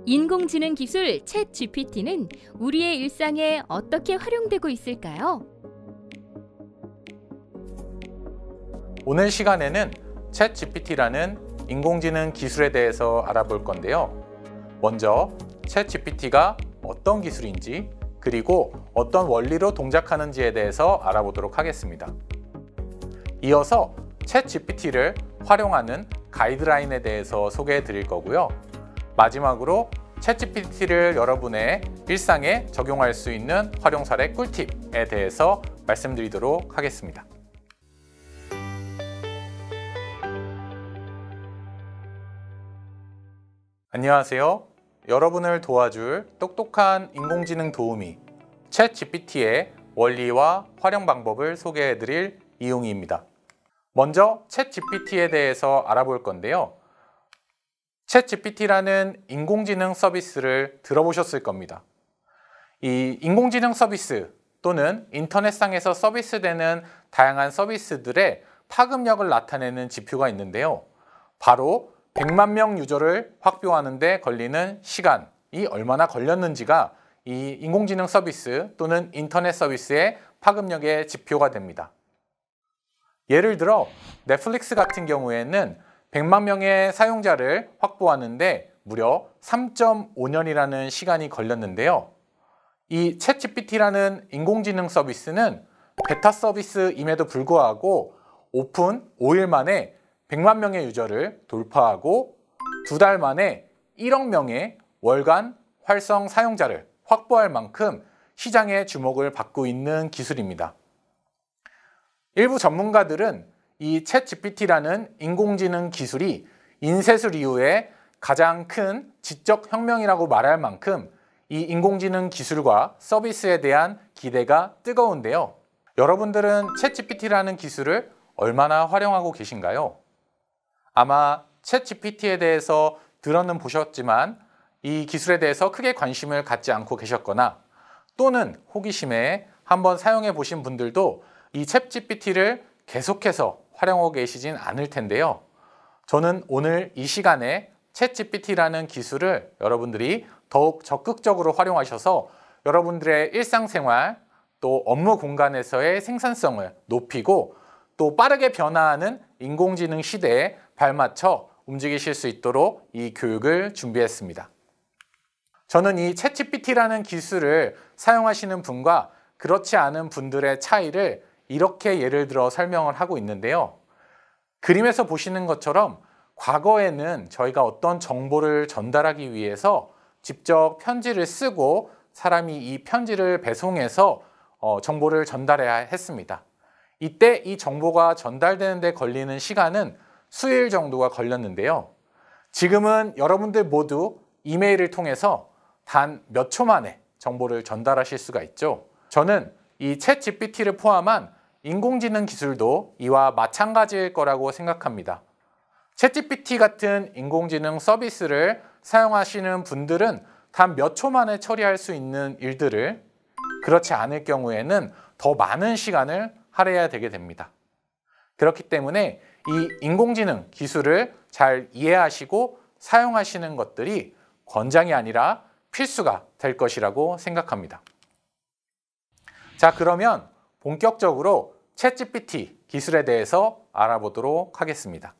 인공지능 기술 챗GPT는 우리의 일상에 어떻게 활용되고 있을까요? 오늘 시간에는 챗GPT라는 인공지능 기술에 대해서 알아볼 건데요. 먼저 챗GPT가 어떤 기술인지 그리고 어떤 원리로 동작하는지에 대해서 알아보도록 하겠습니다. 이어서 챗GPT를 활용하는 가이드라인에 대해서 소개해 드릴 거고요. 마지막으로 챗GPT를 여러분의 일상에 적용할 수 있는 활용 사례 꿀팁에 대해서 말씀드리도록 하겠습니다. 안녕하세요. 여러분을 도와줄 똑똑한 인공지능 도우미 챗GPT의 원리와 활용 방법을 소개해 드릴 이용희입니다. 먼저 챗GPT에 대해서 알아볼 건데요. 챗GPT라는 인공지능 서비스를 들어보셨을 겁니다. 이 인공지능 서비스 또는 인터넷상에서 서비스되는 다양한 서비스들의 파급력을 나타내는 지표가 있는데요. 바로 100만 명 유저를 확보하는 데 걸리는 시간이 얼마나 걸렸는지가 이 인공지능 서비스 또는 인터넷 서비스의 파급력의 지표가 됩니다. 예를 들어 넷플릭스 같은 경우에는 100만 명의 사용자를 확보하는데 무려 3.5년이라는 시간이 걸렸는데요. 이 챗GPT라는 인공지능 서비스는 베타 서비스임에도 불구하고 오픈 5일 만에 100만 명의 유저를 돌파하고 2달 만에 1억 명의 월간 활성 사용자를 확보할 만큼 시장의 주목을 받고 있는 기술입니다. 일부 전문가들은 이 챗GPT라는 인공지능 기술이 인쇄술 이후에 가장 큰 지적 혁명이라고 말할 만큼 이 인공지능 기술과 서비스에 대한 기대가 뜨거운데요. 여러분들은 챗GPT라는 기술을 얼마나 활용하고 계신가요? 아마 챗GPT에 대해서 들어는 보셨지만 이 기술에 대해서 크게 관심을 갖지 않고 계셨거나 또는 호기심에 한번 사용해 보신 분들도 이 챗GPT를 계속해서 활용하고 계시진 않을 텐데요. 저는 오늘 이 시간에 챗GPT라는 기술을 여러분들이 더욱 적극적으로 활용하셔서 여러분들의 일상생활 또 업무 공간에서의 생산성을 높이고 또 빠르게 변화하는 인공지능 시대에 발맞춰 움직이실 수 있도록 이 교육을 준비했습니다. 저는 이 챗GPT라는 기술을 사용하시는 분과 그렇지 않은 분들의 차이를 이렇게 예를 들어 설명을 하고 있는데요. 그림에서 보시는 것처럼 과거에는 저희가 어떤 정보를 전달하기 위해서 직접 편지를 쓰고 사람이 이 편지를 배송해서 정보를 전달해야 했습니다. 이때 이 정보가 전달되는 데 걸리는 시간은 수일 정도가 걸렸는데요. 지금은 여러분들 모두 이메일을 통해서 단 몇 초 만에 정보를 전달하실 수가 있죠. 저는 이 챗GPT를 포함한 인공지능 기술도 이와 마찬가지일 거라고 생각합니다. 챗GPT 같은 인공지능 서비스를 사용하시는 분들은 단 몇 초 만에 처리할 수 있는 일들을 그렇지 않을 경우에는 더 많은 시간을 할애해야 되게 됩니다. 그렇기 때문에 이 인공지능 기술을 잘 이해하시고 사용하시는 것들이 권장이 아니라 필수가 될 것이라고 생각합니다. 자, 그러면 본격적으로 챗GPT 기술에 대해서 알아보도록 하겠습니다.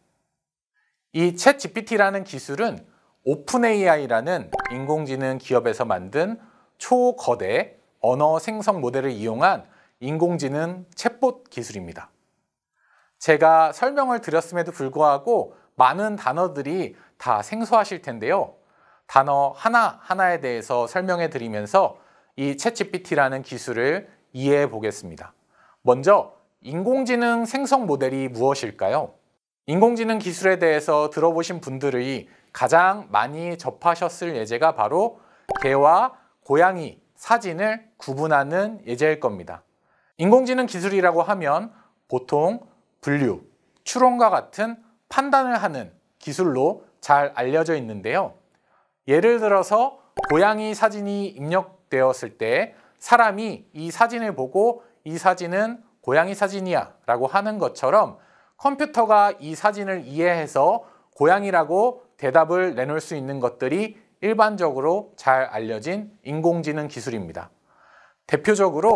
이 챗GPT라는 기술은 오픈AI라는 인공지능 기업에서 만든 초거대 언어 생성 모델을 이용한 인공지능 챗봇 기술입니다. 제가 설명을 드렸음에도 불구하고 많은 단어들이 다 생소하실 텐데요. 단어 하나하나에 대해서 설명해 드리면서 이 챗GPT라는 기술을 이해해 보겠습니다. 먼저 인공지능 생성 모델이 무엇일까요? 인공지능 기술에 대해서 들어보신 분들이 가장 많이 접하셨을 예제가 바로 개와 고양이 사진을 구분하는 예제일 겁니다. 인공지능 기술이라고 하면 보통 분류, 추론과 같은 판단을 하는 기술로 잘 알려져 있는데요. 예를 들어서 고양이 사진이 입력되었을 때 사람이 이 사진을 보고 이 사진은 고양이 사진이야 라고 하는 것처럼 컴퓨터가 이 사진을 이해해서 고양이라고 대답을 내놓을 수 있는 것들이 일반적으로 잘 알려진 인공지능 기술입니다. 대표적으로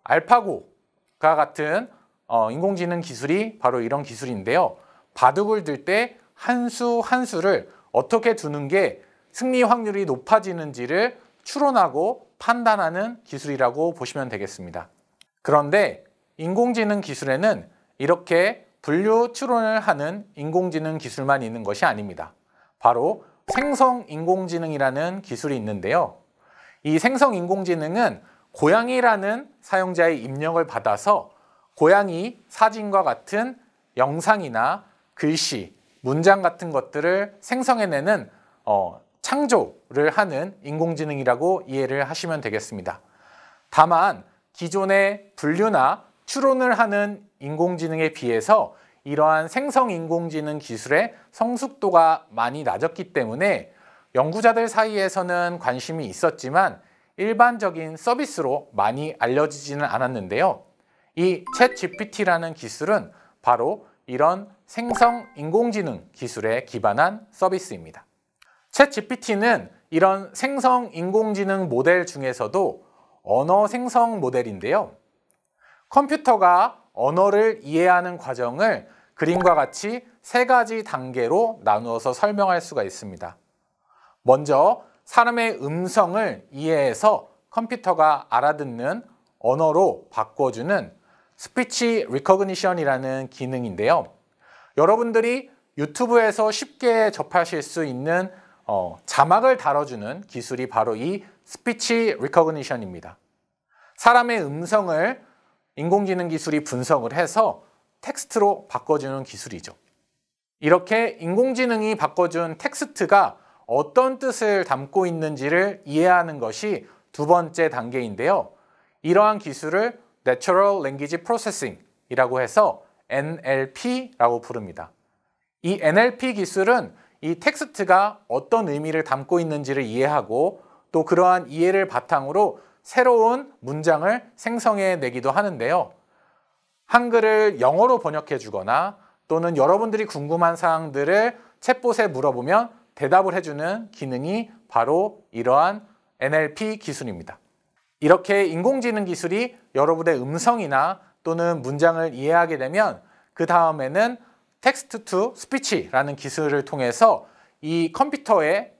알파고가 같은 인공지능 기술이 바로 이런 기술인데요. 바둑을 들 때 한 수 한 수를 어떻게 두는 게 승리 확률이 높아지는지를 추론하고 판단하는 기술이라고 보시면 되겠습니다. 그런데 인공지능 기술에는 이렇게 분류 추론을 하는 인공지능 기술만 있는 것이 아닙니다. 바로 생성인공지능이라는 기술이 있는데요. 이 생성인공지능은 고양이라는 사용자의 입력을 받아서 고양이 사진과 같은 영상이나 글씨, 문장 같은 것들을 생성해내는 창조를 하는 인공지능이라고 이해를 하시면 되겠습니다. 다만 기존의 분류나 추론을 하는 인공지능에 비해서 이러한 생성인공지능 기술의 성숙도가 많이 낮았기 때문에 연구자들 사이에서는 관심이 있었지만 일반적인 서비스로 많이 알려지지는 않았는데요. 이 챗GPT라는 기술은 바로 이런 생성인공지능 기술에 기반한 서비스입니다. 챗GPT는 이런 생성인공지능 모델 중에서도 언어 생성 모델인데요. 컴퓨터가 언어를 이해하는 과정을 그림과 같이 세 가지 단계로 나누어서 설명할 수가 있습니다. 먼저 사람의 음성을 이해해서 컴퓨터가 알아듣는 언어로 바꿔주는 스피치 리커그니션이라는 기능인데요. 여러분들이 유튜브에서 쉽게 접하실 수 있는 자막을 다뤄주는 기술이 바로 이 스피치 리커그니션입니다. 사람의 음성을 인공지능 기술이 분석을 해서 텍스트로 바꿔주는 기술이죠. 이렇게 인공지능이 바꿔준 텍스트가 어떤 뜻을 담고 있는지를 이해하는 것이 두 번째 단계인데요. 이러한 기술을 Natural Language Processing이라고 해서 NLP라고 부릅니다. 이 NLP 기술은 이 텍스트가 어떤 의미를 담고 있는지를 이해하고 또 그러한 이해를 바탕으로 새로운 문장을 생성해내기도 하는데요. 한글을 영어로 번역해 주거나 또는 여러분들이 궁금한 사항들을 챗봇에 물어보면 대답을 해주는 기능이 바로 이러한 NLP 기술입니다. 이렇게 인공지능 기술이 여러분의 음성이나 또는 문장을 이해하게 되면 그 다음에는 텍스트 투 스피치라는 기술을 통해서 이 컴퓨터의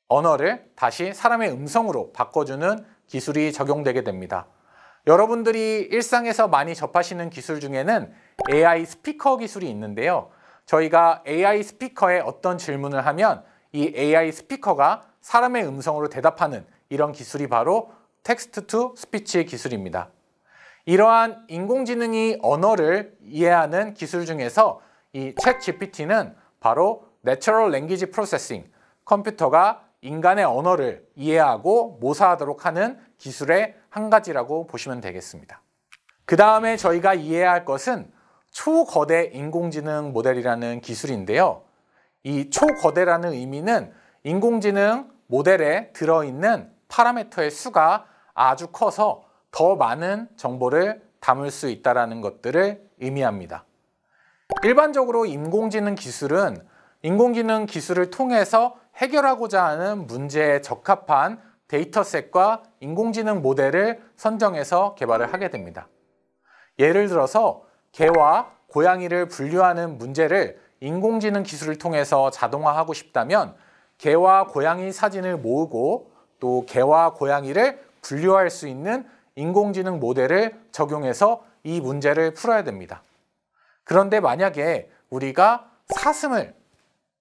언어를 다시 사람의 음성으로 바꿔주는 기술이 적용되게 됩니다. 여러분들이 일상에서 많이 접하시는 기술 중에는 AI 스피커 기술이 있는데요. 저희가 AI 스피커에 어떤 질문을 하면 이 AI 스피커가 사람의 음성으로 대답하는 이런 기술이 바로 텍스트 투 스피치 기술입니다. 이러한 인공지능이 언어를 이해하는 기술 중에서 이 챗GPT는 바로 Natural Language Processing, 컴퓨터가 인간의 언어를 이해하고 모사하도록 하는 기술의 한 가지라고 보시면 되겠습니다. 그 다음에 저희가 이해해야 할 것은 초거대 인공지능 모델이라는 기술인데요. 이 초거대라는 의미는 인공지능 모델에 들어있는 파라미터의 수가 아주 커서 더 많은 정보를 담을 수 있다는 것들을 의미합니다. 일반적으로 인공지능 기술은 인공지능 기술을 통해서 해결하고자 하는 문제에 적합한 데이터셋과 인공지능 모델을 선정해서 개발을 하게 됩니다. 예를 들어서 개와 고양이를 분류하는 문제를 인공지능 기술을 통해서 자동화하고 싶다면 개와 고양이 사진을 모으고 또 개와 고양이를 분류할 수 있는 인공지능 모델을 적용해서 이 문제를 풀어야 됩니다. 그런데 만약에 우리가 사슴을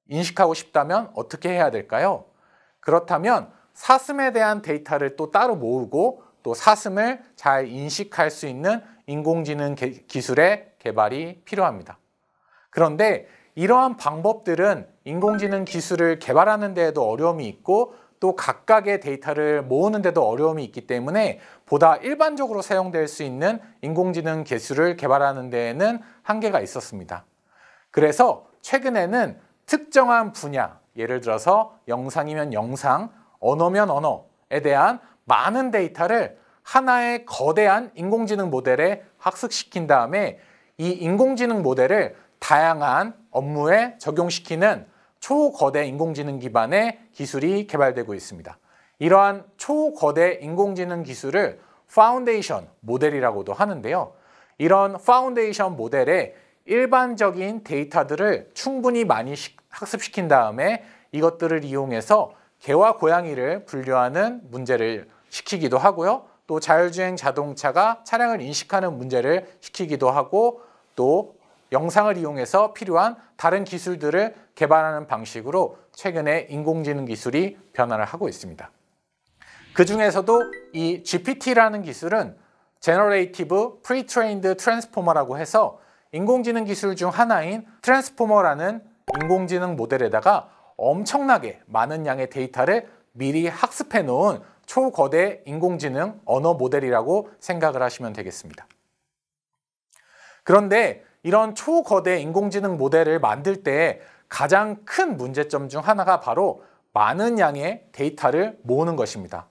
인식하고 싶다면 어떻게 해야 될까요? 그렇다면 사슴에 대한 데이터를 또 따로 모으고 또 사슴을 잘 인식할 수 있는 인공지능 기술의 개발이 필요합니다. 그런데 이러한 방법들은 인공지능 기술을 개발하는 데에도 어려움이 있고 또 각각의 데이터를 모으는 데도 어려움이 있기 때문에 보다 일반적으로 사용될 수 있는 인공지능 기술을 개발하는 데에는 한계가 있었습니다. 그래서 최근에는 특정한 분야, 예를 들어서 영상이면 영상, 언어면 언어에 대한 많은 데이터를 하나의 거대한 인공지능 모델에 학습시킨 다음에 이 인공지능 모델을 다양한 업무에 적용시키는 초거대 인공지능 기반의 기술이 개발되고 있습니다. 이러한 초거대 인공지능 기술을 파운데이션 모델이라고도 하는데요. 이런 파운데이션 모델에 일반적인 데이터들을 충분히 많이 학습시킨 다음에 이것들을 이용해서 개와 고양이를 분류하는 문제를 시키기도 하고요. 또 자율주행 자동차가 차량을 인식하는 문제를 시키기도 하고 또 영상을 이용해서 필요한 다른 기술들을 개발하는 방식으로 최근에 인공지능 기술이 변화를 하고 있습니다. 그 중에서도 이 GPT라는 기술은 Generative Pre-trained Transformer라고 해서 인공지능 기술 중 하나인 트랜스포머라는 인공지능 모델에다가 엄청나게 많은 양의 데이터를 미리 학습해 놓은 초거대 인공지능 언어 모델이라고 생각을 하시면 되겠습니다. 그런데 이런 초거대 인공지능 모델을 만들 때 가장 큰 문제점 중 하나가 바로 많은 양의 데이터를 모으는 것입니다.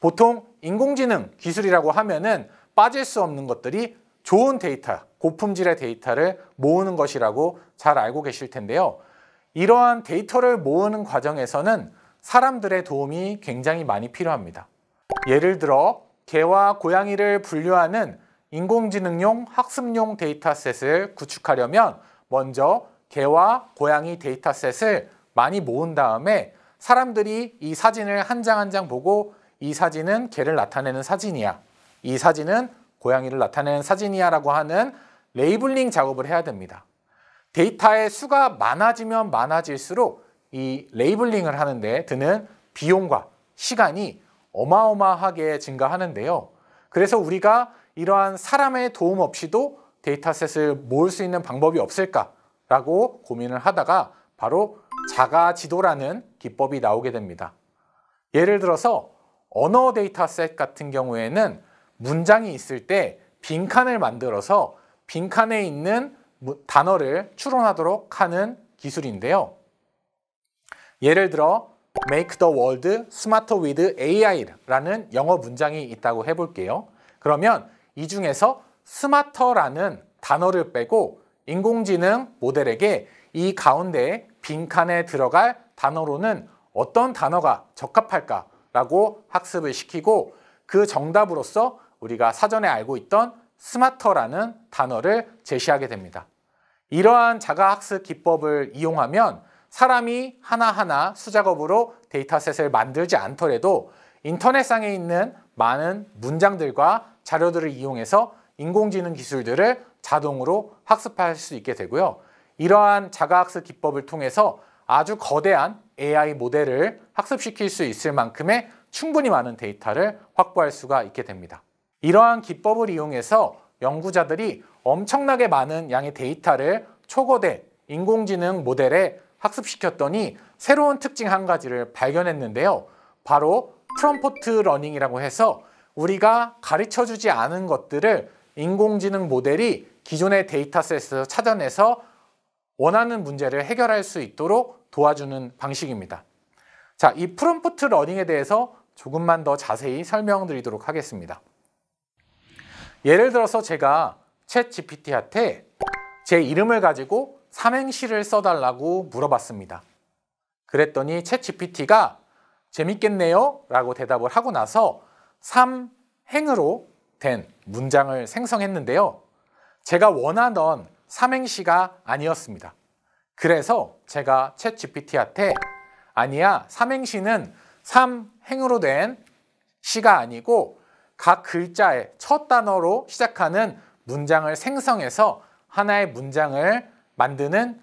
보통 인공지능 기술이라고 하면은 빠질 수 없는 것들이 좋은 데이터, 고품질의 데이터를 모으는 것이라고 잘 알고 계실 텐데요. 이러한 데이터를 모으는 과정에서는 사람들의 도움이 굉장히 많이 필요합니다. 예를 들어 개와 고양이를 분류하는 인공지능용 학습용 데이터셋을 구축하려면 먼저 개와 고양이 데이터셋을 많이 모은 다음에 사람들이 이 사진을 한 장 한 장 보고 이 사진은 개를 나타내는 사진이야, 이 사진은 고양이를 나타내는 사진이야 라고 하는 레이블링 작업을 해야 됩니다. 데이터의 수가 많아지면 많아질수록 이 레이블링을 하는데 드는 비용과 시간이 어마어마하게 증가하는데요. 그래서 우리가 이러한 사람의 도움 없이도 데이터셋을 모을 수 있는 방법이 없을까라고 고민을 하다가 바로 자가지도라는 기법이 나오게 됩니다. 예를 들어서 언어 데이터셋 같은 경우에는 문장이 있을 때 빈칸을 만들어서 빈칸에 있는 단어를 추론하도록 하는 기술인데요. 예를 들어 Make the world smarter with AI라는 영어 문장이 있다고 해볼게요. 그러면 이 중에서 smarter라는 단어를 빼고 인공지능 모델에게 이 가운데 빈칸에 들어갈 단어로는 어떤 단어가 적합할까라고 학습을 시키고 그 정답으로서 우리가 사전에 알고 있던 smarter라는 단어를 제시하게 됩니다. 이러한 자가학습 기법을 이용하면 사람이 하나하나 수작업으로 데이터셋을 만들지 않더라도 인터넷상에 있는 많은 문장들과 자료들을 이용해서 인공지능 기술들을 자동으로 학습할 수 있게 되고요. 이러한 자가학습 기법을 통해서 아주 거대한 AI 모델을 학습시킬 수 있을 만큼의 충분히 많은 데이터를 확보할 수가 있게 됩니다. 이러한 기법을 이용해서 연구자들이 엄청나게 많은 양의 데이터를 초거대 인공지능 모델에 학습시켰더니 새로운 특징 한 가지를 발견했는데요. 바로 프롬프트 러닝이라고 해서 우리가 가르쳐주지 않은 것들을 인공지능 모델이 기존의 데이터셋에서 찾아내서 원하는 문제를 해결할 수 있도록 도와주는 방식입니다. 자, 이 프롬프트 러닝에 대해서 조금만 더 자세히 설명드리도록 하겠습니다. 예를 들어서 제가 챗 GPT한테 제 이름을 가지고 삼행시를 써달라고 물어봤습니다. 그랬더니 챗 GPT가 재밌겠네요 라고 대답을 하고 나서 3행으로 된 문장을 생성했는데요. 제가 원하던 삼행시가 아니었습니다. 그래서 제가 챗 GPT한테 아니야, 삼행시는 3행으로 된 시가 아니고 각 글자의 첫 단어로 시작하는 문장을 생성해서 하나의 문장을 만드는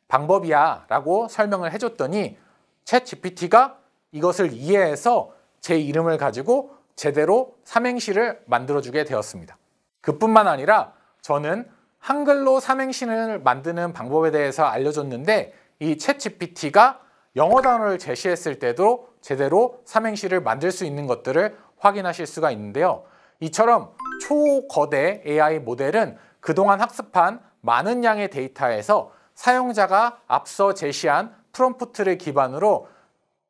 방법이야 라고 설명을 해줬더니 챗 GPT가 이것을 이해해서 제 이름을 가지고 제대로 삼행시를 만들어주게 되었습니다. 그뿐만 아니라 저는 한글로 삼행시를 만드는 방법에 대해서 알려줬는데 이 챗 GPT가 영어 단어를 제시했을 때도 제대로 삼행시를 만들 수 있는 것들을 확인하실 수가 있는데요. 이처럼 초거대 AI 모델은 그동안 학습한 많은 양의 데이터에서 사용자가 앞서 제시한 프롬프트를 기반으로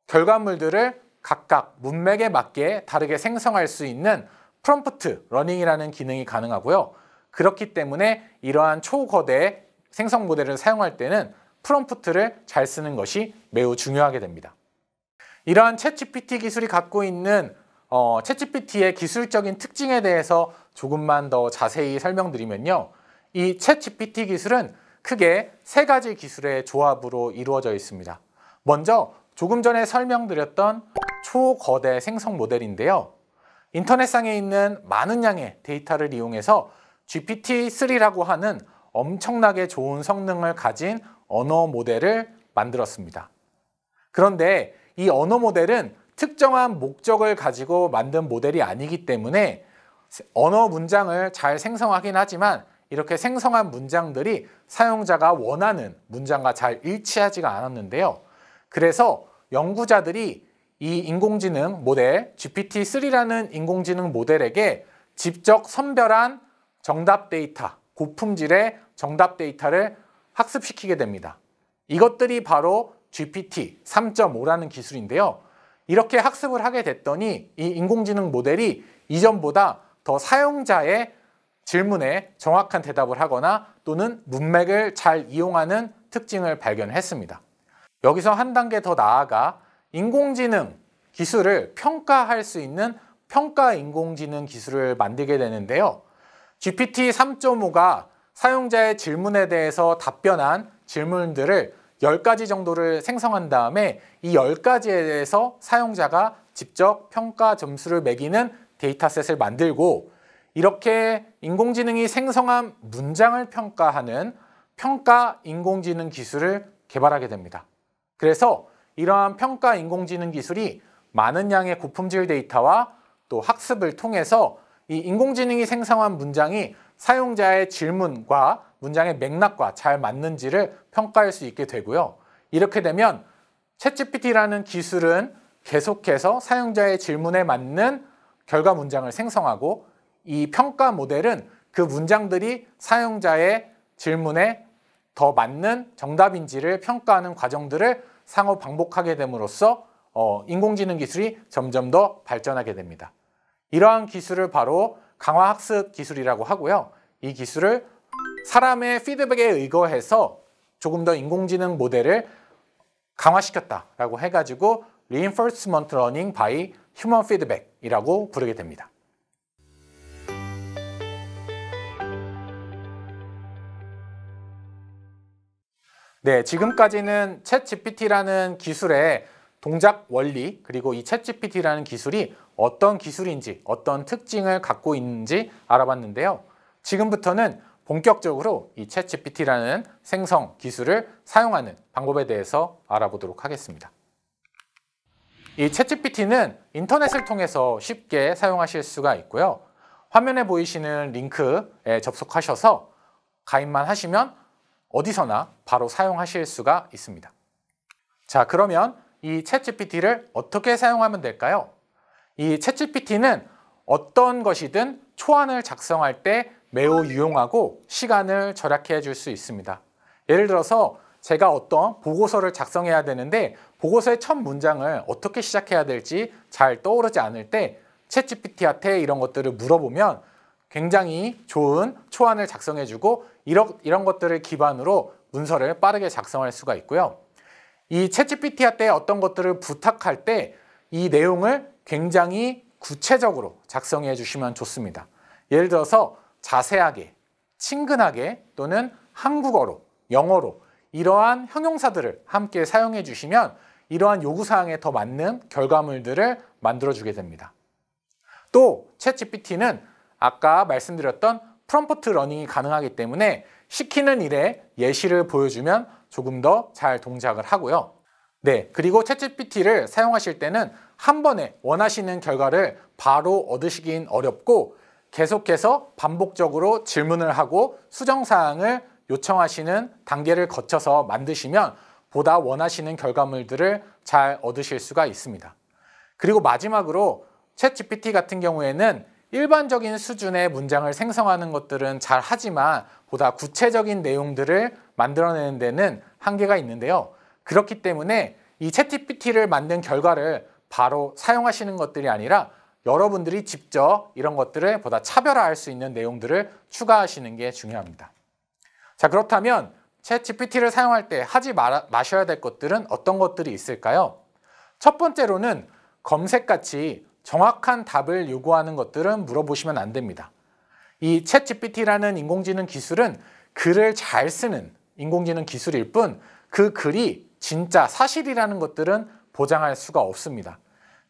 결과물들을 각각 문맥에 맞게 다르게 생성할 수 있는 프롬프트 러닝이라는 기능이 가능하고요. 그렇기 때문에 이러한 초거대 생성 모델을 사용할 때는 프롬프트를 잘 쓰는 것이 매우 중요하게 됩니다. 이러한 챗GPT 기술이 갖고 있는 챗GPT의 기술적인 특징에 대해서 조금만 더 자세히 설명드리면요. 이 챗GPT 기술은 크게 세 가지 기술의 조합으로 이루어져 있습니다. 먼저 조금 전에 설명드렸던 초거대 생성 모델인데요. 인터넷상에 있는 많은 양의 데이터를 이용해서 GPT-3라고 하는 엄청나게 좋은 성능을 가진 언어 모델을 만들었습니다. 그런데 이 언어 모델은 특정한 목적을 가지고 만든 모델이 아니기 때문에 언어 문장을 잘 생성하긴 하지만 이렇게 생성한 문장들이 사용자가 원하는 문장과 잘 일치하지가 않았는데요. 그래서 연구자들이 이 인공지능 모델 GPT-3라는 인공지능 모델에게 직접 선별한 정답 데이터, 고품질의 정답 데이터를 학습시키게 됩니다. 이것들이 바로 GPT 3.5라는 기술인데요. 이렇게 학습을 하게 됐더니 이 인공지능 모델이 이전보다 더 사용자의 질문에 정확한 대답을 하거나 또는 문맥을 잘 이용하는 특징을 발견했습니다. 여기서 한 단계 더 나아가 인공지능 기술을 평가할 수 있는 평가 인공지능 기술을 만들게 되는데요. GPT 3.5가 사용자의 질문에 대해서 답변한 질문들을 10가지 정도를 생성한 다음에 이 10가지에 대해서 사용자가 직접 평가 점수를 매기는 데이터셋을 만들고 이렇게 인공지능이 생성한 문장을 평가하는 평가 인공지능 기술을 개발하게 됩니다. 그래서 이러한 평가 인공지능 기술이 많은 양의 고품질 데이터와 또 학습을 통해서 이 인공지능이 생성한 문장이 사용자의 질문과 문장의 맥락과 잘 맞는지를 평가할 수 있게 되고요. 이렇게 되면 챗GPT라는 기술은 계속해서 사용자의 질문에 맞는 결과 문장을 생성하고 이 평가 모델은 그 문장들이 사용자의 질문에 더 맞는 정답인지를 평가하는 과정들을 상호 반복하게 됨으로써 인공지능 기술이 점점 더 발전하게 됩니다. 이러한 기술을 바로 강화학습 기술이라고 하고요. 이 기술을 사람의 피드백에 의거해서 조금 더 인공지능 모델을 강화시켰다라고 해가지고 Reinforcement Learning by Human Feedback이라고 부르게 됩니다. 네, 지금까지는 챗GPT라는 기술의 동작 원리 그리고 이 챗GPT라는 기술이 어떤 기술인지 어떤 특징을 갖고 있는지 알아봤는데요. 지금부터는 본격적으로 이 챗GPT라는 생성 기술을 사용하는 방법에 대해서 알아보도록 하겠습니다. 이 챗GPT는 인터넷을 통해서 쉽게 사용하실 수가 있고요. 화면에 보이시는 링크에 접속하셔서 가입만 하시면 어디서나 바로 사용하실 수가 있습니다. 자, 그러면 이 챗GPT를 어떻게 사용하면 될까요? 이 챗GPT는 어떤 것이든 초안을 작성할 때 매우 유용하고 시간을 절약해 줄 수 있습니다. 예를 들어서 제가 어떤 보고서를 작성해야 되는데 보고서의 첫 문장을 어떻게 시작해야 될지 잘 떠오르지 않을 때 챗GPT한테 이런 것들을 물어보면 굉장히 좋은 초안을 작성해주고 이런 것들을 기반으로 문서를 빠르게 작성할 수가 있고요. 이 챗GPT한테 어떤 것들을 부탁할 때 이 내용을 굉장히 구체적으로 작성해 주시면 좋습니다. 예를 들어서 자세하게, 친근하게 또는 한국어로, 영어로 이러한 형용사들을 함께 사용해 주시면 이러한 요구사항에 더 맞는 결과물들을 만들어주게 됩니다. 또 챗GPT는 아까 말씀드렸던 프롬프트 러닝이 가능하기 때문에 시키는 일에 예시를 보여주면 조금 더 잘 동작을 하고요. 네, 그리고 챗GPT를 사용하실 때는 한 번에 원하시는 결과를 바로 얻으시긴 어렵고 계속해서 반복적으로 질문을 하고 수정사항을 요청하시는 단계를 거쳐서 만드시면 보다 원하시는 결과물들을 잘 얻으실 수가 있습니다. 그리고 마지막으로 챗GPT 같은 경우에는 일반적인 수준의 문장을 생성하는 것들은 잘 하지만 보다 구체적인 내용들을 만들어내는 데는 한계가 있는데요. 그렇기 때문에 이 챗GPT를 만든 결과를 바로 사용하시는 것들이 아니라 여러분들이 직접 이런 것들을 보다 차별화할 수 있는 내용들을 추가하시는 게 중요합니다. 자, 그렇다면 챗GPT를 사용할 때 하지 마셔야 될 것들은 어떤 것들이 있을까요? 첫 번째로는 검색같이 정확한 답을 요구하는 것들은 물어보시면 안 됩니다. 이 챗GPT라는 인공지능 기술은 글을 잘 쓰는 인공지능 기술일 뿐 그 글이 진짜 사실이라는 것들은 보장할 수가 없습니다.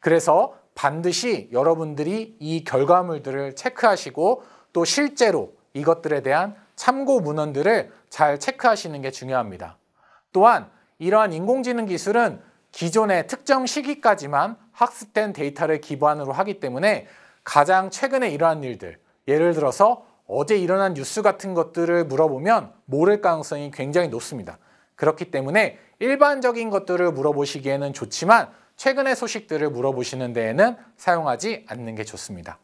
그래서 반드시 여러분들이 이 결과물들을 체크하시고 또 실제로 이것들에 대한 참고 문헌들을 잘 체크하시는 게 중요합니다. 또한 이러한 인공지능 기술은 기존의 특정 시기까지만 학습된 데이터를 기반으로 하기 때문에 가장 최근에 일어난 일들, 예를 들어서 어제 일어난 뉴스 같은 것들을 물어보면 모를 가능성이 굉장히 높습니다. 그렇기 때문에 일반적인 것들을 물어보시기에는 좋지만 최근의 소식들을 물어보시는 데에는 사용하지 않는 게 좋습니다.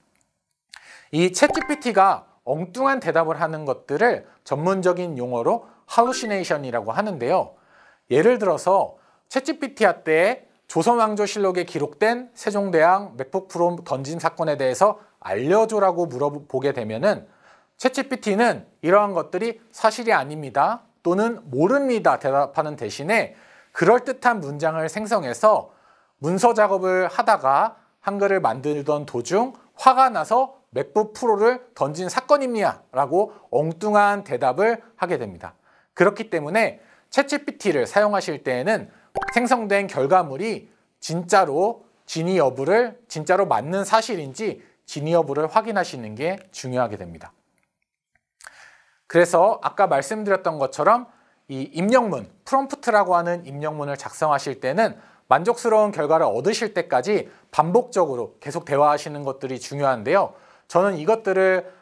이 챗GPT가 엉뚱한 대답을 하는 것들을 전문적인 용어로 할루시네이션이라고 하는데요. 예를 들어서 챗GPT한테 조선왕조실록에 기록된 세종대왕 맥북 프로 던진 사건에 대해서 알려줘라고 물어보게 되면은 챗GPT는 이러한 것들이 사실이 아닙니다 또는 모릅니다 대답하는 대신에 그럴듯한 문장을 생성해서 문서 작업을 하다가 한글을 만들던 도중 화가 나서 맥북 프로를 던진 사건입니다 라고 엉뚱한 대답을 하게 됩니다. 그렇기 때문에 챗GPT를 사용하실 때에는 생성된 결과물이 진짜로 진짜로 맞는 사실인지 진위 여부를 확인하시는 게 중요하게 됩니다. 그래서 아까 말씀드렸던 것처럼 이 입력문, 프롬프트라고 하는 입력문을 작성하실 때는 만족스러운 결과를 얻으실 때까지 반복적으로 계속 대화하시는 것들이 중요한데요. 저는 이것들을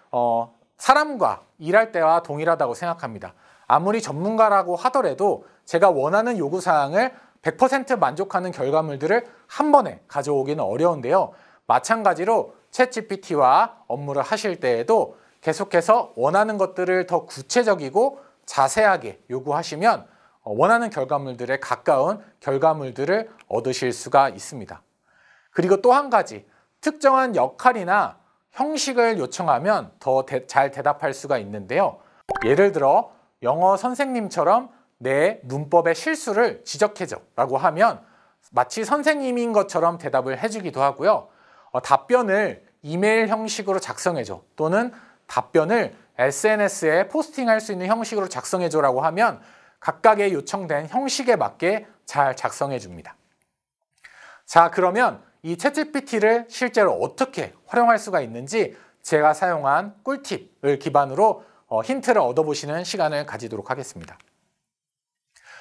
사람과 일할 때와 동일하다고 생각합니다. 아무리 전문가라고 하더라도 제가 원하는 요구사항을 100% 만족하는 결과물들을 한 번에 가져오기는 어려운데요. 마찬가지로 챗GPT와 업무를 하실 때에도 계속해서 원하는 것들을 더 구체적이고 자세하게 요구하시면 원하는 결과물들에 가까운 결과물들을 얻으실 수가 있습니다. 그리고 또 한 가지, 특정한 역할이나 형식을 요청하면 더 잘 대답할 수가 있는데요. 예를 들어 영어 선생님처럼 내 문법의 실수를 지적해줘 라고 하면 마치 선생님인 것처럼 대답을 해주기도 하고요. 답변을 이메일 형식으로 작성해줘 또는 답변을 SNS에 포스팅할 수 있는 형식으로 작성해줘 라고 하면 각각의 요청된 형식에 맞게 잘 작성해 줍니다. 자, 그러면 이 챗GPT를 실제로 어떻게 활용할 수가 있는지 제가 사용한 꿀팁을 기반으로 힌트를 얻어보시는 시간을 가지도록 하겠습니다.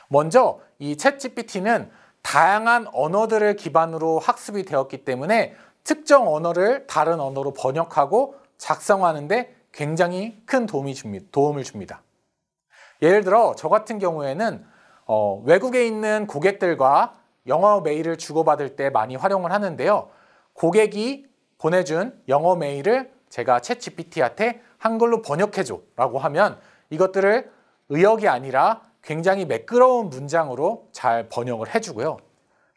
먼저 이 챗GPT는 다양한 언어들을 기반으로 학습이 되었기 때문에 특정 언어를 다른 언어로 번역하고 작성하는 데 굉장히 큰 도움을 줍니다. 예를 들어 저 같은 경우에는 외국에 있는 고객들과 영어 메일을 주고받을 때 많이 활용을 하는데요. 고객이 보내준 영어 메일을 제가 챗GPT한테 한글로 번역해줘 라고 하면 이것들을 의역이 아니라 굉장히 매끄러운 문장으로 잘 번역을 해주고요.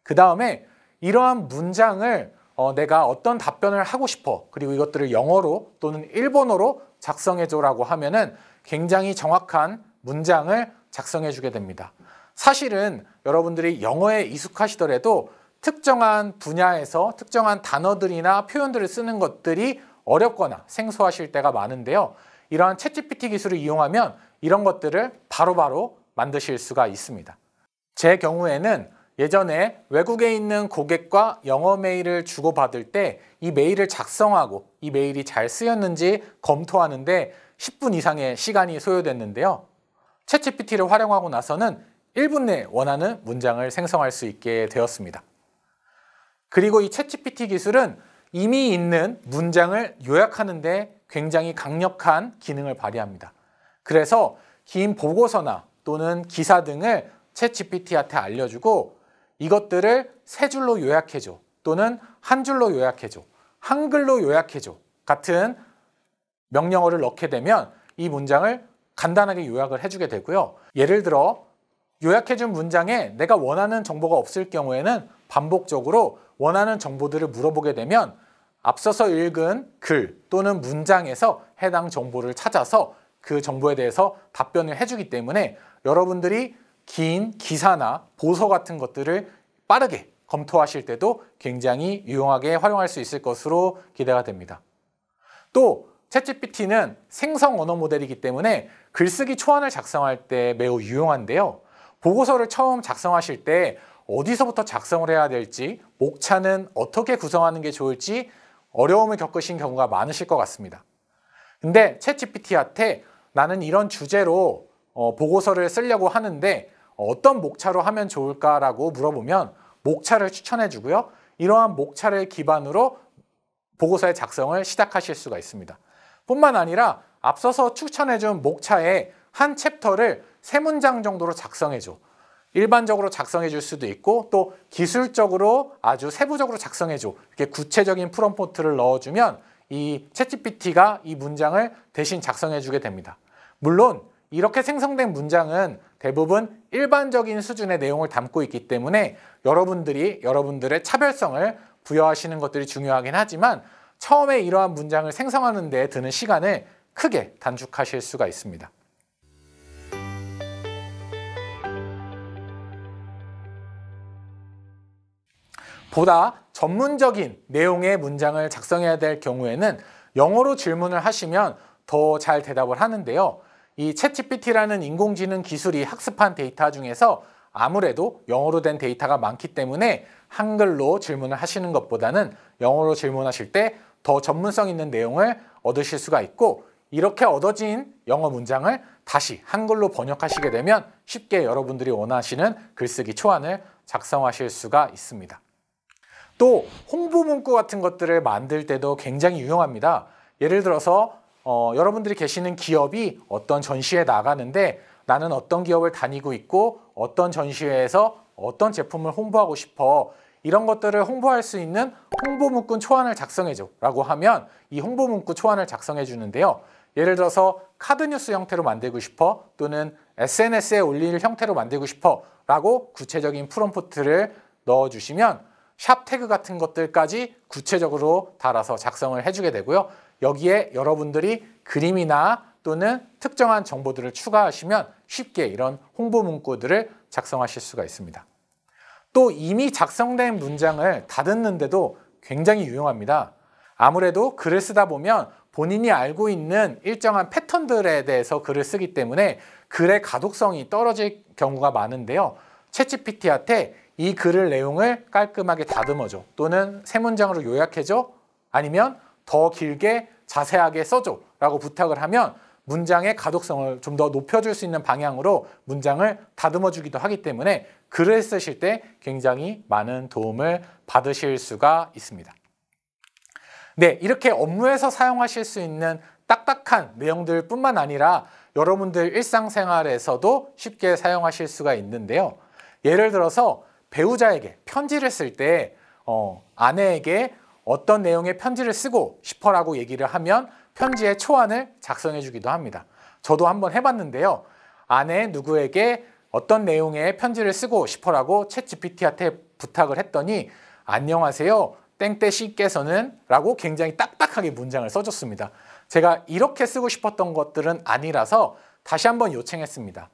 그 다음에 이러한 문장을 내가 어떤 답변을 하고 싶어 그리고 이것들을 영어로 또는 일본어로 작성해줘라고 하면은 굉장히 정확한 문장을 작성해주게 됩니다. 사실은 여러분들이 영어에 익숙하시더라도 특정한 분야에서 특정한 단어들이나 표현들을 쓰는 것들이 어렵거나 생소하실 때가 많은데요. 이러한 챗GPT 기술을 이용하면 이런 것들을 바로바로 만드실 수가 있습니다. 제 경우에는 예전에 외국에 있는 고객과 영어 메일을 주고받을 때 이 메일을 작성하고 이 메일이 잘 쓰였는지 검토하는데 10분 이상의 시간이 소요됐는데요. 챗GPT를 활용하고 나서는 1분 내에 원하는 문장을 생성할 수 있게 되었습니다. 그리고 이 챗GPT 기술은 이미 있는 문장을 요약하는 데 굉장히 강력한 기능을 발휘합니다. 그래서 긴 보고서나 또는 기사 등을 챗GPT한테 알려주고 이것들을 세 줄로 요약해줘 또는 한 줄로 요약해줘, 한글로 요약해줘 같은 명령어를 넣게 되면 이 문장을 간단하게 요약을 해주게 되고요. 예를 들어 요약해준 문장에 내가 원하는 정보가 없을 경우에는 반복적으로 원하는 정보들을 물어보게 되면 앞서서 읽은 글 또는 문장에서 해당 정보를 찾아서 그 정보에 대해서 답변을 해주기 때문에 여러분들이 긴 기사나 보서 같은 것들을 빠르게 검토하실 때도 굉장히 유용하게 활용할 수 있을 것으로 기대가 됩니다. 또 챗GPT는 생성 언어 모델이기 때문에 글쓰기 초안을 작성할 때 매우 유용한데요. 보고서를 처음 작성하실 때 어디서부터 작성을 해야 될지, 목차는 어떻게 구성하는 게 좋을지 어려움을 겪으신 경우가 많으실 것 같습니다. 근데 챗GPT한테 나는 이런 주제로 보고서를 쓰려고 하는데 어떤 목차로 하면 좋을까라고 물어보면 목차를 추천해 주고요. 이러한 목차를 기반으로 보고서의 작성을 시작하실 수가 있습니다. 뿐만 아니라 앞서서 추천해 준 목차의 한 챕터를 3문장 정도로 작성해 줘. 일반적으로 작성해 줄 수도 있고 또 기술적으로 아주 세부적으로 작성해 줘. 이렇게 구체적인 프롬프트를 넣어주면 이 챗GPT가 이 문장을 대신 작성해 주게 됩니다. 물론 이렇게 생성된 문장은 대부분 일반적인 수준의 내용을 담고 있기 때문에 여러분들의 차별성을 부여하시는 것들이 중요하긴 하지만 처음에 이러한 문장을 생성하는 데 드는 시간을 크게 단축하실 수가 있습니다. 보다 전문적인 내용의 문장을 작성해야 될 경우에는 영어로 질문을 하시면 더 잘 대답을 하는데요. 이 챗GPT라는 인공지능 기술이 학습한 데이터 중에서 아무래도 영어로 된 데이터가 많기 때문에 한글로 질문을 하시는 것보다는 영어로 질문하실 때 더 전문성 있는 내용을 얻으실 수가 있고 이렇게 얻어진 영어 문장을 다시 한글로 번역하시게 되면 쉽게 여러분들이 원하시는 글쓰기 초안을 작성하실 수가 있습니다. 또 홍보 문구 같은 것들을 만들 때도 굉장히 유용합니다. 예를 들어서 여러분들이 계시는 기업이 어떤 전시회에 나가는데 나는 어떤 기업을 다니고 있고 어떤 전시회에서 어떤 제품을 홍보하고 싶어. 이런 것들을 홍보할 수 있는 홍보 문구 초안을 작성해줘 라고 하면 이 홍보 문구 초안을 작성해 주는데요. 예를 들어서 카드 뉴스 형태로 만들고 싶어 또는 SNS에 올릴 형태로 만들고 싶어 라고 구체적인 프롬프트를 넣어주시면 샵 태그 같은 것들까지 구체적으로 달아서 작성을 해주게 되고요. 여기에 여러분들이 그림이나 또는 특정한 정보들을 추가하시면 쉽게 이런 홍보 문구들을 작성하실 수가 있습니다. 또 이미 작성된 문장을 다듬는데도 굉장히 유용합니다. 아무래도 글을 쓰다 보면 본인이 알고 있는 일정한 패턴들에 대해서 글을 쓰기 때문에 글의 가독성이 떨어질 경우가 많은데요. 챗GPT한테 이 글의 내용을 깔끔하게 다듬어줘 또는 3문장으로 요약해줘 아니면 더 길게 자세하게 써줘 라고 부탁을 하면 문장의 가독성을 좀 더 높여줄 수 있는 방향으로 문장을 다듬어 주기도 하기 때문에 글을 쓰실 때 굉장히 많은 도움을 받으실 수가 있습니다. 네, 이렇게 업무에서 사용하실 수 있는 딱딱한 내용들 뿐만 아니라 여러분들 일상생활에서도 쉽게 사용하실 수가 있는데요. 예를 들어서 배우자에게 편지를 쓸 때 아내에게 어떤 내용의 편지를 쓰고 싶어라고 얘기를 하면 편지의 초안을 작성해 주기도 합니다. 저도 한번 해봤는데요. 아내 누구에게 어떤 내용의 편지를 쓰고 싶어라고 챗GPT한테 부탁을 했더니 안녕하세요 땡땡씨께서는 라고 굉장히 딱딱하게 문장을 써줬습니다. 제가 이렇게 쓰고 싶었던 것들은 아니라서 다시 한번 요청했습니다.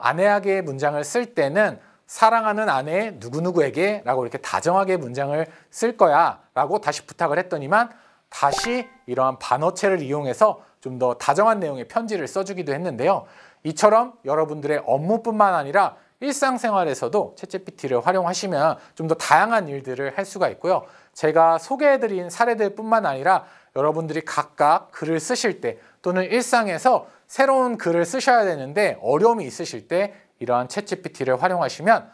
아내에게 문장을 쓸 때는 사랑하는 아내 누구누구에게 라고 이렇게 다정하게 문장을 쓸 거야 라고 다시 부탁을 했더니만 다시 이러한 반어체를 이용해서 좀 더 다정한 내용의 편지를 써주기도 했는데요. 이처럼 여러분들의 업무뿐만 아니라 일상생활에서도 챗GPT를 활용하시면 좀 더 다양한 일들을 할 수가 있고요. 제가 소개해드린 사례들뿐만 아니라 여러분들이 각각 글을 쓰실 때 또는 일상에서 새로운 글을 쓰셔야 되는데 어려움이 있으실 때 이러한 챗GPT를 활용하시면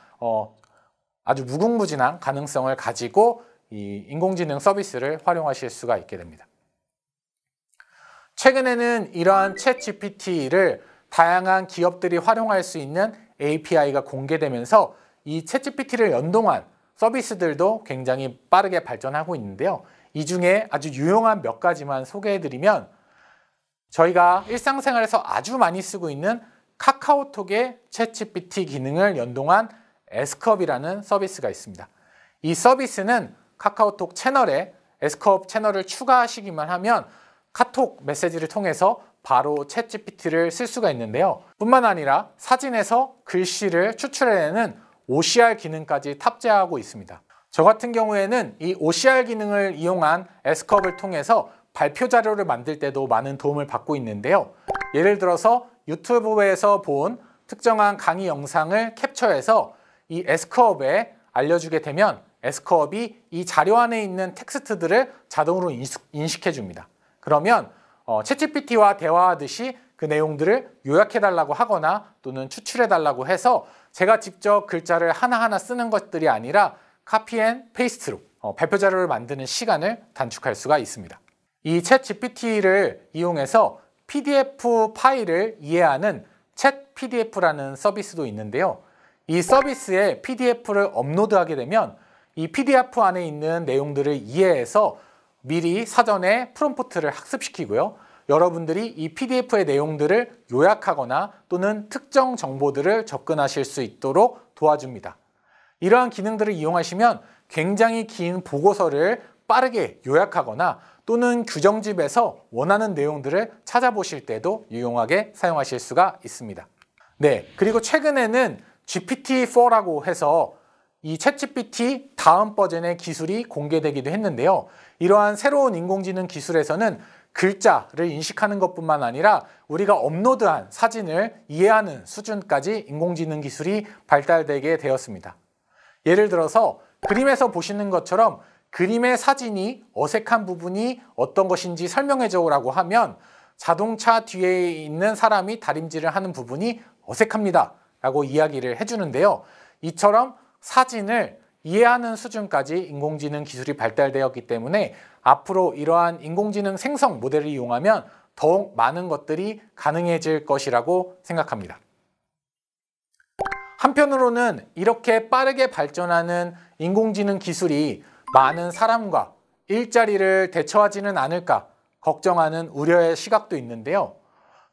아주 무궁무진한 가능성을 가지고 이 인공지능 서비스를 활용하실 수가 있게 됩니다. 최근에는 이러한 챗GPT를 다양한 기업들이 활용할 수 있는 API가 공개되면서 이 챗GPT를 연동한 서비스들도 굉장히 빠르게 발전하고 있는데요. 이 중에 아주 유용한 몇 가지만 소개해드리면 저희가 일상생활에서 아주 많이 쓰고 있는 카카오톡의 챗GPT 기능을 연동한 S컵이라는 서비스가 있습니다. 이 서비스는 카카오톡 채널에 S컵 채널을 추가하시기만 하면 카톡 메시지를 통해서 바로 챗GPT를 쓸 수가 있는데요. 뿐만 아니라 사진에서 글씨를 추출해내는 OCR 기능까지 탑재하고 있습니다. 저 같은 경우에는 이 OCR 기능을 이용한 S컵을 통해서 발표 자료를 만들 때도 많은 도움을 받고 있는데요. 예를 들어서 유튜브에서 본 특정한 강의 영상을 캡처해서 이 S컵에 알려주게 되면 S컵이 이 자료 안에 있는 텍스트들을 자동으로 인식해 줍니다. 그러면 챗GPT와 대화하듯이 그 내용들을 요약해달라고 하거나 또는 추출해달라고 해서 제가 직접 글자를 하나하나 쓰는 것들이 아니라 카피 앤 페이스트로 발표 자료를 만드는 시간을 단축할 수가 있습니다. 이 챗GPT를 이용해서 PDF 파일을 이해하는 챗PDF라는 서비스도 있는데요. 이 서비스에 PDF를 업로드하게 되면 이 PDF 안에 있는 내용들을 이해해서 미리 사전에 프롬프트를 학습시키고요. 여러분들이 이 PDF의 내용들을 요약하거나 또는 특정 정보들을 접근하실 수 있도록 도와줍니다. 이러한 기능들을 이용하시면 굉장히 긴 보고서를 빠르게 요약하거나 또는 규정집에서 원하는 내용들을 찾아보실 때도 유용하게 사용하실 수가 있습니다. 네, 그리고 최근에는 GPT-4라고 해서 이 챗GPT 다음 버전의 기술이 공개되기도 했는데요. 이러한 새로운 인공지능 기술에서는 글자를 인식하는 것뿐만 아니라 우리가 업로드한 사진을 이해하는 수준까지 인공지능 기술이 발달되게 되었습니다. 예를 들어서 그림에서 보시는 것처럼 그림의 사진이 어색한 부분이 어떤 것인지 설명해줘라고 하면 자동차 뒤에 있는 사람이 다림질을 하는 부분이 어색합니다 라고 이야기를 해주는데요. 이처럼 사진을 이해하는 수준까지 인공지능 기술이 발달되었기 때문에 앞으로 이러한 인공지능 생성 모델을 이용하면 더욱 많은 것들이 가능해질 것이라고 생각합니다. 한편으로는 이렇게 빠르게 발전하는 인공지능 기술이 많은 사람과 일자리를 대처하지는 않을까 걱정하는 우려의 시각도 있는데요.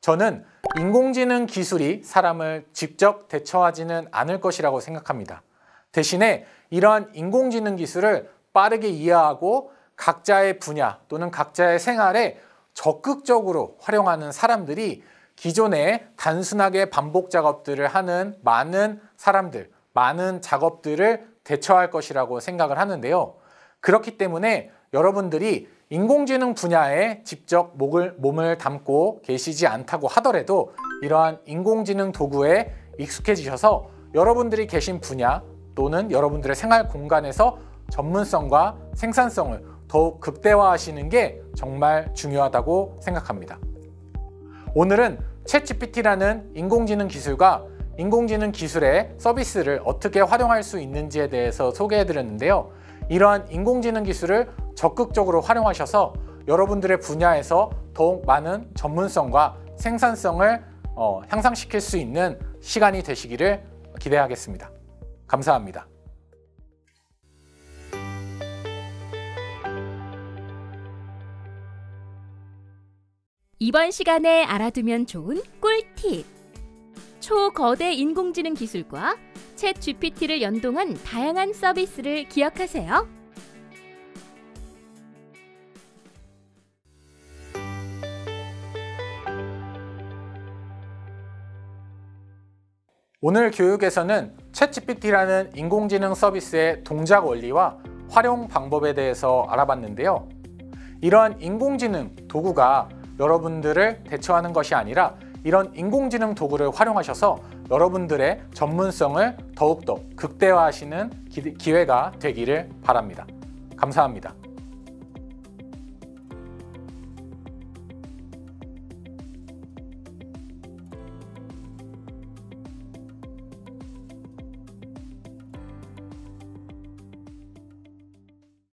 저는 인공지능 기술이 사람을 직접 대처하지는 않을 것이라고 생각합니다. 대신에 이러한 인공지능 기술을 빠르게 이해하고 각자의 분야 또는 각자의 생활에 적극적으로 활용하는 사람들이 기존에 단순하게 반복 작업들을 하는 많은 사람들, 많은 작업들을 대처할 것이라고 생각을 하는데요. 그렇기 때문에 여러분들이 인공지능 분야에 직접 몸을 담고 계시지 않다고 하더라도 이러한 인공지능 도구에 익숙해지셔서 여러분들이 계신 분야 또는 여러분들의 생활 공간에서 전문성과 생산성을 더욱 극대화하시는 게 정말 중요하다고 생각합니다. 오늘은 챗GPT라는 인공지능 기술과 인공지능 기술의 서비스를 어떻게 활용할 수 있는지에 대해서 소개해드렸는데요. 이러한 인공지능 기술을 적극적으로 활용하셔서 여러분들의 분야에서 더욱 많은 전문성과 생산성을 향상시킬 수 있는 시간이 되시기를 기대하겠습니다. 감사합니다. 이번 시간에 알아두면 좋은 꿀팁! 초거대 인공지능 기술과 챗GPT를 연동한 다양한 서비스를 기억하세요. 오늘 교육에서는 챗GPT라는 인공지능 서비스의 동작 원리와 활용 방법에 대해서 알아봤는데요. 이러한 인공지능 도구가 여러분들을 대처하는 것이 아니라 이런 인공지능 도구를 활용하셔서 여러분들의 전문성을 더욱더 극대화하시는 기회가 되기를 바랍니다. 감사합니다.